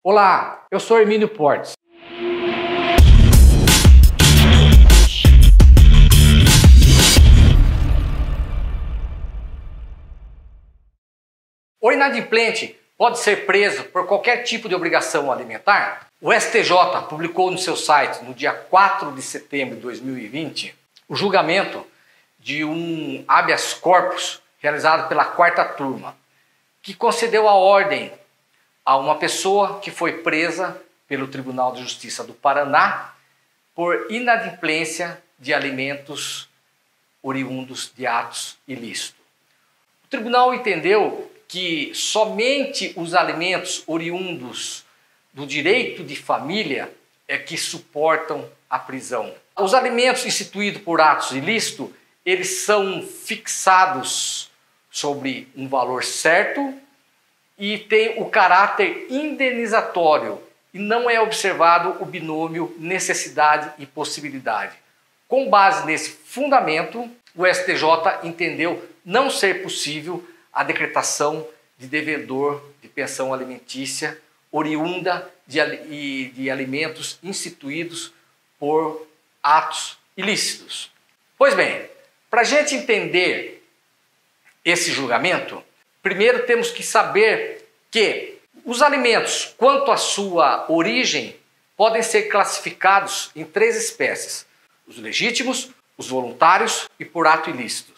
Olá, eu sou Hermínio Portes. O inadimplente pode ser preso por qualquer tipo de obrigação alimentar? O STJ publicou no seu site, no dia 4 de setembro de 2020, o julgamento de um habeas corpus realizado pela quarta turma, que concedeu a ordem a uma pessoa que foi presa pelo Tribunal de Justiça do Paraná por inadimplência de alimentos oriundos de atos ilícitos. O tribunal entendeu que somente os alimentos oriundos do direito de família é que suportam a prisão. Os alimentos instituídos por atos ilícitos, eles são fixados sobre um valor certo e tem o caráter indenizatório e não é observado o binômio necessidade e possibilidade. Com base nesse fundamento, o STJ entendeu não ser possível a decretação de devedor de pensão alimentícia oriunda de alimentos instituídos por atos ilícitos. Pois bem, para a gente entender esse julgamento, primeiro temos que saber que os alimentos, quanto à sua origem, podem ser classificados em 3 espécies: os legítimos, os voluntários e por ato ilícito.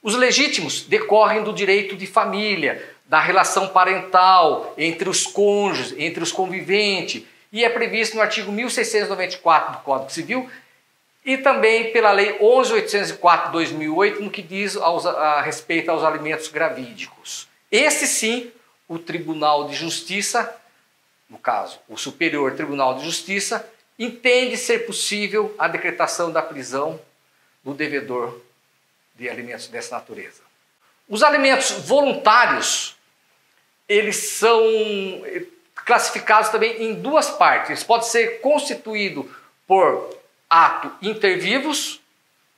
Os legítimos decorrem do direito de família, da relação parental entre os cônjuges, entre os conviventes, e é previsto no artigo 1694 do Código Civil e também pela Lei 11.804 de 2008, no que diz a respeito aos alimentos gravídicos. Esse sim, o Tribunal de Justiça, no caso, o Superior Tribunal de Justiça, entende ser possível a decretação da prisão do devedor de alimentos dessa natureza. Os alimentos voluntários, eles são classificados também em 2 partes. Eles podem ser constituídos por ato inter vivos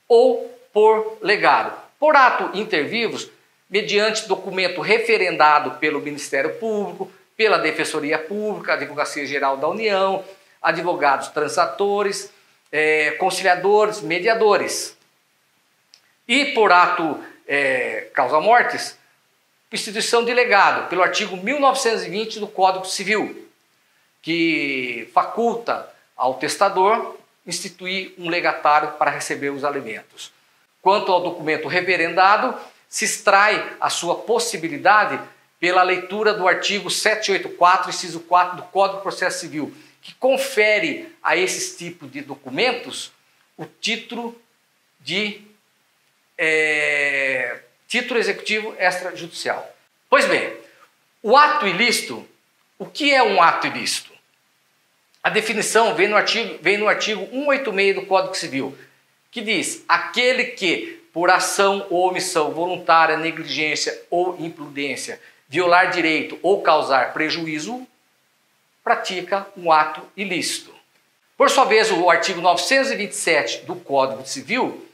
ou por legado. Por ato inter vivos, mediante documento referendado pelo Ministério Público, pela Defensoria Pública, Advocacia Geral da União, advogados transatores, conciliadores, mediadores. E por ato causa-mortes, instituição de legado, pelo artigo 1920 do Código Civil, que faculta ao testador instituir um legatário para receber os alimentos. Quanto ao documento referendado, se extrai a sua possibilidade pela leitura do artigo 784, inciso 4 do Código de Processo Civil, que confere a esses tipos de documentos o título de título executivo extrajudicial. Pois bem, o ato ilícito, o que é um ato ilícito? A definição vem no artigo 186 do Código Civil, que diz: aquele que, por ação ou omissão voluntária, negligência ou imprudência, violar direito ou causar prejuízo, pratica um ato ilícito. Por sua vez, o artigo 927 do Código Civil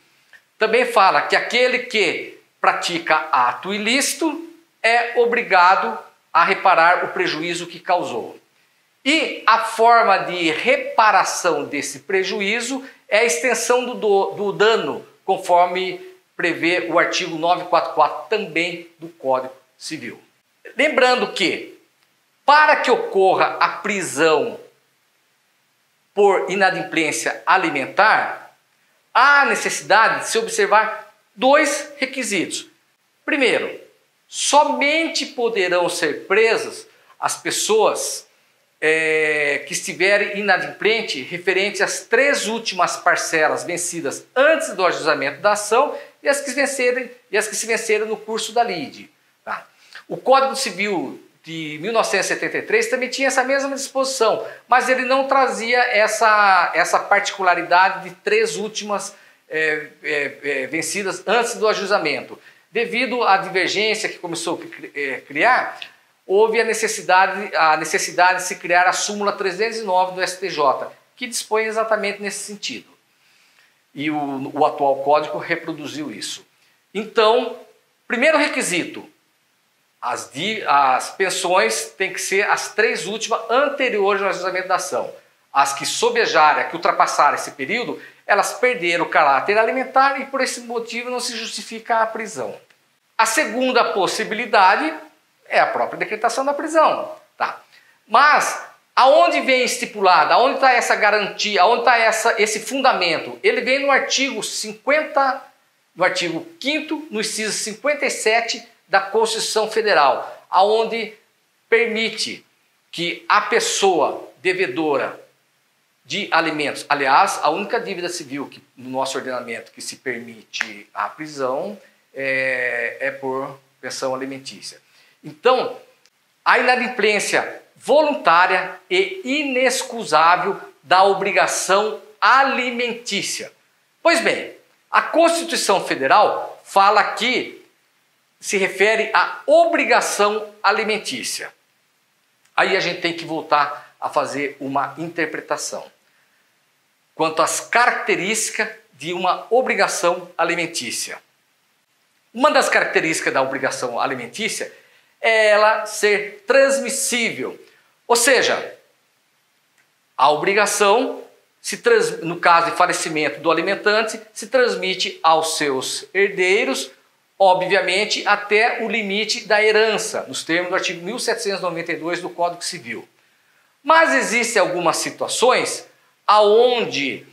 também fala que aquele que pratica ato ilícito é obrigado a reparar o prejuízo que causou. E a forma de reparação desse prejuízo é a extensão do dano, conforme prevê o artigo 944 também do Código Civil. Lembrando que, para que ocorra a prisão por inadimplência alimentar, há necessidade de se observar 2 requisitos. Primeiro, somente poderão ser presas as pessoas que estiverem inadimplentes referente às 3 últimas parcelas vencidas antes do ajuizamento da ação e as que se venceram no curso da lide. Tá? O Código Civil de 1973 também tinha essa mesma disposição, mas ele não trazia essa particularidade de 3 últimas vencidas antes do ajuizamento. Devido à divergência que começou a criar, houve a necessidade de se criar a súmula 309 do STJ, que dispõe exatamente nesse sentido. E o atual código reproduziu isso. Então, primeiro requisito, As pensões têm que ser as 3 últimas anteriores ao ajustamento da ação. As que sobejarem, que ultrapassarem esse período, elas perderam o caráter alimentar e por esse motivo não se justifica a prisão. A segunda possibilidade é a própria decretação da prisão. Tá? Mas aonde vem estipulado, aonde está essa garantia, aonde está esse fundamento? Ele vem no artigo 50, no artigo 5º, no inciso 57 da Constituição Federal, aonde permite que a pessoa devedora de alimentos, aliás, a única dívida civil que, no nosso ordenamento que se permite a prisão é por pensão alimentícia. Então, a inadimplência voluntária e inexcusável da obrigação alimentícia. Pois bem, a Constituição Federal fala que se refere à obrigação alimentícia. Aí a gente tem que voltar a fazer uma interpretação quanto às características de uma obrigação alimentícia. Uma das características da obrigação alimentícia é ela ser transmissível. Ou seja, a obrigação, no caso de falecimento do alimentante, se transmite aos seus herdeiros, obviamente, até o limite da herança, nos termos do artigo 1792 do Código Civil. Mas existem algumas situações onde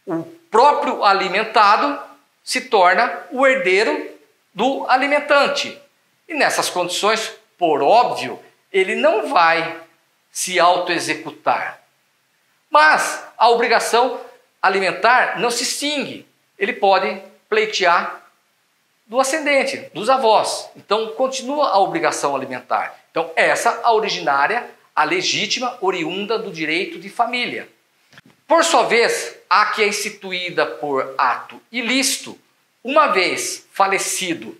o próprio alimentado se torna o herdeiro do alimentante. E nessas condições, por óbvio, ele não vai se autoexecutar. Mas a obrigação alimentar não se extingue. Ele pode pleitear do ascendente, dos avós. Então, continua a obrigação alimentar. Então, essa a originária, a legítima, oriunda do direito de família. Por sua vez, a que é instituída por ato ilícito, uma vez falecido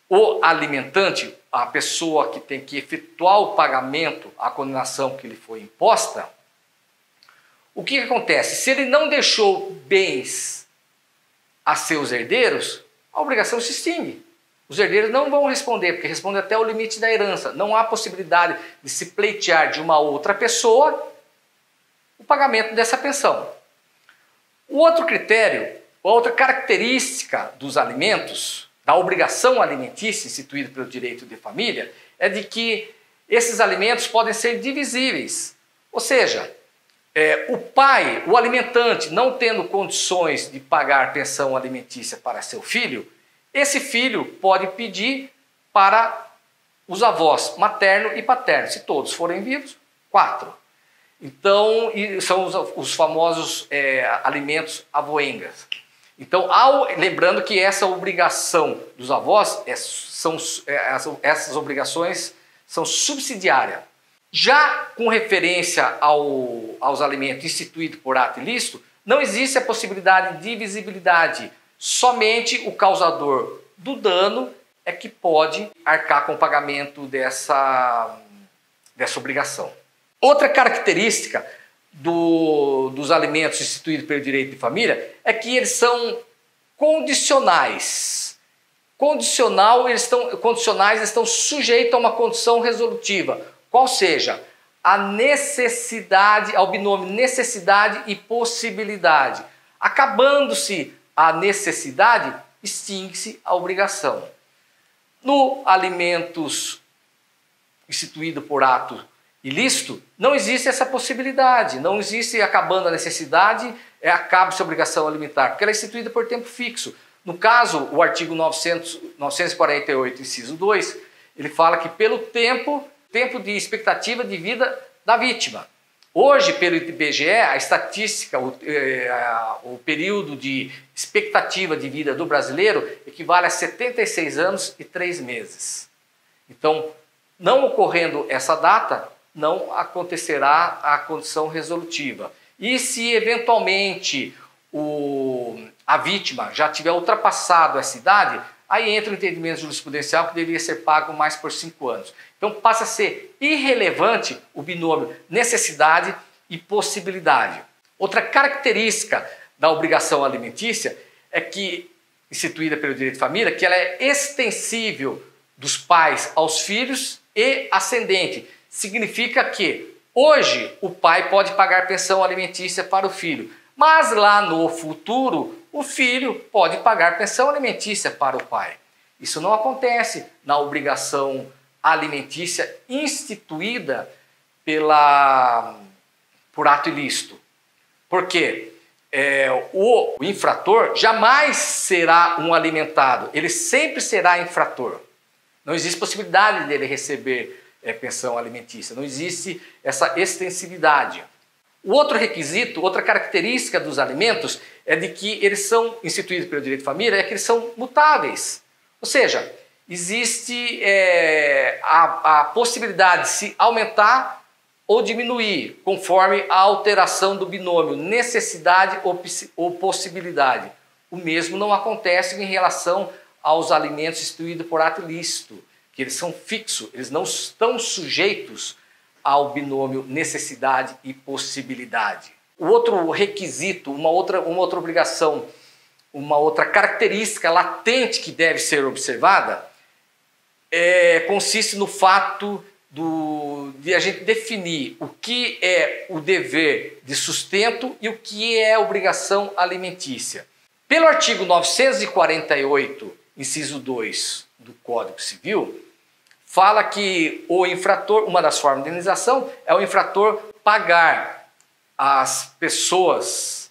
o alimentante, a pessoa que tem que efetuar o pagamento, a condenação que lhe foi imposta, o que acontece? Se ele não deixou bens a seus herdeiros, a obrigação se extingue. Os herdeiros não vão responder, porque respondem até o limite da herança. Não há possibilidade de se pleitear de uma outra pessoa o pagamento dessa pensão. O outro critério, a outra característica dos alimentos, da obrigação alimentícia instituída pelo direito de família, é de que esses alimentos podem ser divisíveis. Ou seja, o pai, o alimentante, não tendo condições de pagar pensão alimentícia para seu filho, esse filho pode pedir para os avós materno e paterno. Se todos forem vivos, 4. Então, são os famosos alimentos avoengas. Então, lembrando que essa obrigação dos avós, essas obrigações são subsidiárias. Já com referência aos alimentos instituídos por ato ilícito, não existe a possibilidade de divisibilidade. Somente o causador do dano é que pode arcar com o pagamento dessa obrigação. Outra característica dos alimentos instituídos pelo direito de família é que eles são condicionais. Condicionais estão sujeitos a uma condição resolutiva, qual seja a necessidade, ao binômio necessidade e possibilidade. Acabando-se a necessidade, extingue-se a obrigação. No alimentos instituído por ato ilícito, não existe essa possibilidade, não existe acabando a necessidade, acaba-se a obrigação alimentar, porque ela é instituída por tempo fixo. No caso, o artigo 948, inciso 2, ele fala que pelo tempo de expectativa de vida da vítima. Hoje, pelo IBGE, a estatística, o período de expectativa de vida do brasileiro equivale a 76 anos e 3 meses. Então, não ocorrendo essa data, não acontecerá a condição resolutiva. E se eventualmente a vítima já tiver ultrapassado essa idade, aí entra o entendimento jurisprudencial que deveria ser pago mais por 5 anos. Então passa a ser irrelevante o binômio necessidade e possibilidade. Outra característica da obrigação alimentícia é que, instituída pelo direito de família, que ela é extensível dos pais aos filhos e ascendente. Significa que hoje o pai pode pagar pensão alimentícia para o filho, mas lá no futuro o filho pode pagar pensão alimentícia para o pai. Isso não acontece na obrigação alimentícia instituída por ato ilícito. Por quê? O infrator jamais será um alimentado, ele sempre será infrator. Não existe possibilidade dele receber pensão alimentícia, não existe essa extensividade. O outro requisito, outra característica dos alimentos é de que eles são instituídos pelo direito de família, é que eles são mutáveis. Ou seja, existe a possibilidade de se aumentar ou diminuir, conforme a alteração do binômio necessidade ou possibilidade. O mesmo não acontece em relação aos alimentos instituídos por ato ilícito, que eles são fixos, eles não estão sujeitos ao binômio necessidade e possibilidade. O outro requisito, uma outra obrigação, uma outra característica latente que deve ser observada consiste no fato de a gente definir o que é o dever de sustento e o que é a obrigação alimentícia. Pelo artigo 948, inciso 2 do Código Civil, fala que o infrator, uma das formas de indenização é o infrator pagar às pessoas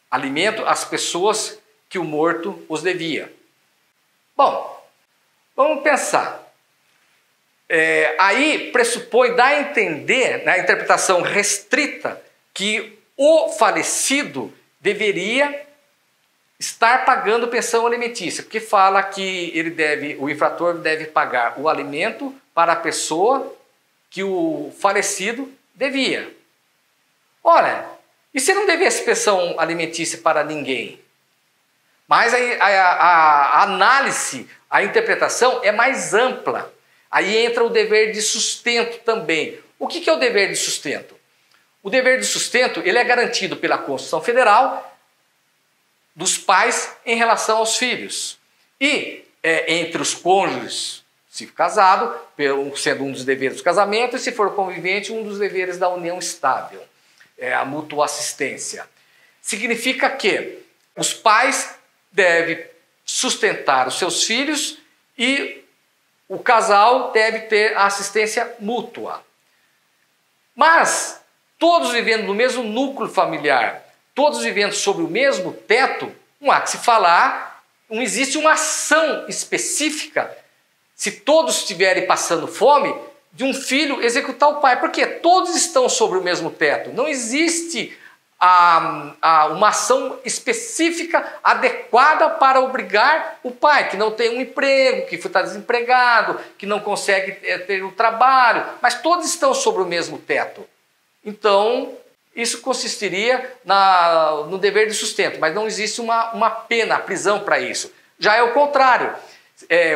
alimento às pessoas que o morto os devia. Bom, vamos pensar. Aí pressupõe, dá a entender, na interpretação restrita, que o falecido deveria estar pagando pensão alimentícia, porque fala que o infrator deve pagar o alimento para a pessoa que o falecido devia. Ora, e se não devesse pensão alimentícia para ninguém? Mas a análise, a interpretação é mais ampla. Aí entra o dever de sustento também. O que é o dever de sustento? O dever de sustento ele é garantido pela Constituição Federal dos pais em relação aos filhos. E entre os cônjuges, se casado, sendo um dos deveres do casamento, e se for convivente, um dos deveres da união estável. A mútua assistência. Significa que os pais devem sustentar os seus filhos e o casal deve ter a assistência mútua. Mas, todos vivendo no mesmo núcleo familiar, todos vivendo sob o mesmo teto, não há que se falar, não existe uma ação específica, se todos estiverem passando fome, de um filho executar o pai, porque todos estão sobre o mesmo teto. Não existe uma ação específica adequada para obrigar o pai, que não tem um emprego, que está desempregado, que não consegue ter um trabalho, mas todos estão sobre o mesmo teto. Então, isso consistiria no dever de sustento, mas não existe uma pena, a prisão para isso. Já é o contrário.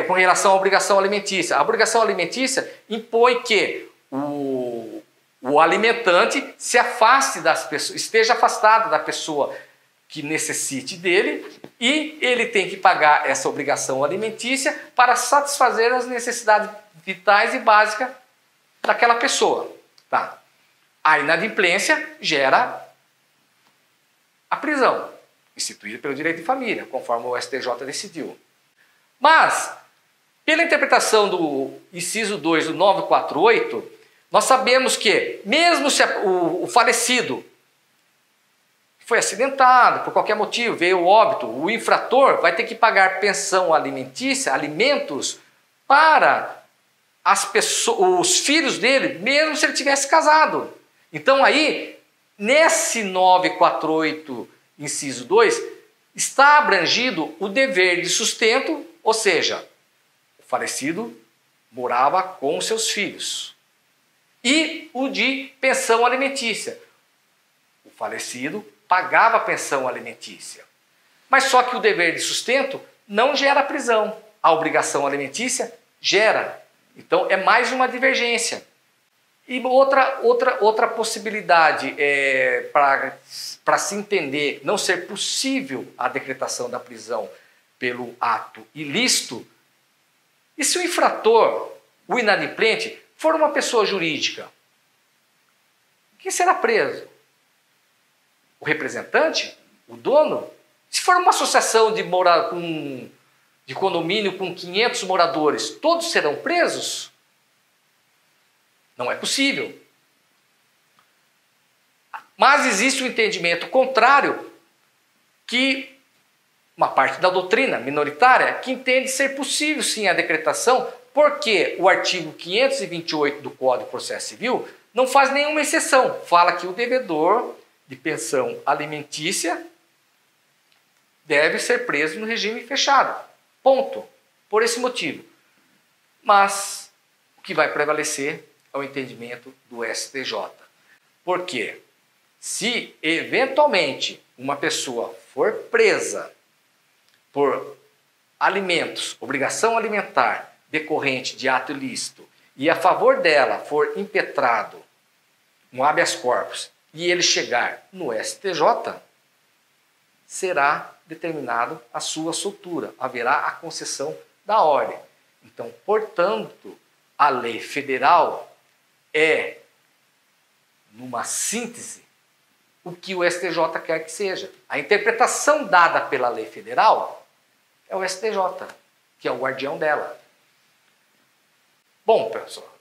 Com relação à obrigação alimentícia. A obrigação alimentícia impõe que o alimentante se afaste das pessoas, esteja afastado da pessoa que necessite dele e ele tem que pagar essa obrigação alimentícia para satisfazer as necessidades vitais e básicas daquela pessoa. Tá? A inadimplência gera a prisão, instituída pelo direito de família, conforme o STJ decidiu. Mas, pela interpretação do inciso 2 do 948, nós sabemos que, mesmo se o falecido foi acidentado, por qualquer motivo, veio o óbito, o infrator vai ter que pagar pensão alimentícia, alimentos, para os filhos dele, mesmo se ele tivesse casado. Então aí, nesse 948, inciso 2, está abrangido o dever de sustento, ou seja, o falecido morava com seus filhos. E o de pensão alimentícia. O falecido pagava pensão alimentícia. Mas só que o dever de sustento não gera prisão. A obrigação alimentícia gera. Então é mais uma divergência. E outra possibilidade para se entender não ser possível a decretação da prisão pelo ato ilícito E se o infrator, o inadimplente, for uma pessoa jurídica, quem será preso? O representante? O dono? Se for uma associação de condomínio com 500 moradores, todos serão presos? Não é possível. Mas existe um entendimento contrário, que uma parte da doutrina minoritária que entende ser possível sim a decretação, porque o artigo 528 do Código de Processo Civil não faz nenhuma exceção. Fala que o devedor de pensão alimentícia deve ser preso no regime fechado. Ponto. Por esse motivo. Mas o que vai prevalecer é o entendimento do STJ. Por quê? Se eventualmente uma pessoa for presa por alimentos, obrigação alimentar decorrente de ato ilícito, e a favor dela for impetrado um habeas corpus e ele chegar no STJ, será determinado a sua soltura, haverá a concessão da ordem. Então, portanto, a lei federal é, numa síntese, o que o STJ quer que seja. A interpretação dada pela lei federal é o STJ, que é o guardião dela. Bom,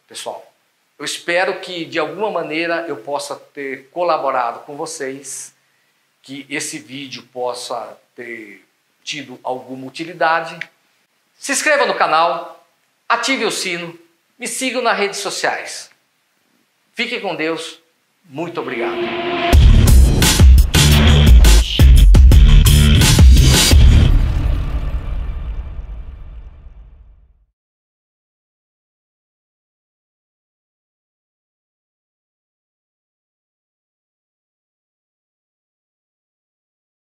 pessoal, eu espero que de alguma maneira eu possa ter colaborado com vocês, que esse vídeo possa ter tido alguma utilidade. Se inscreva no canal, ative o sino, me sigam nas redes sociais. Fiquem com Deus, muito obrigado.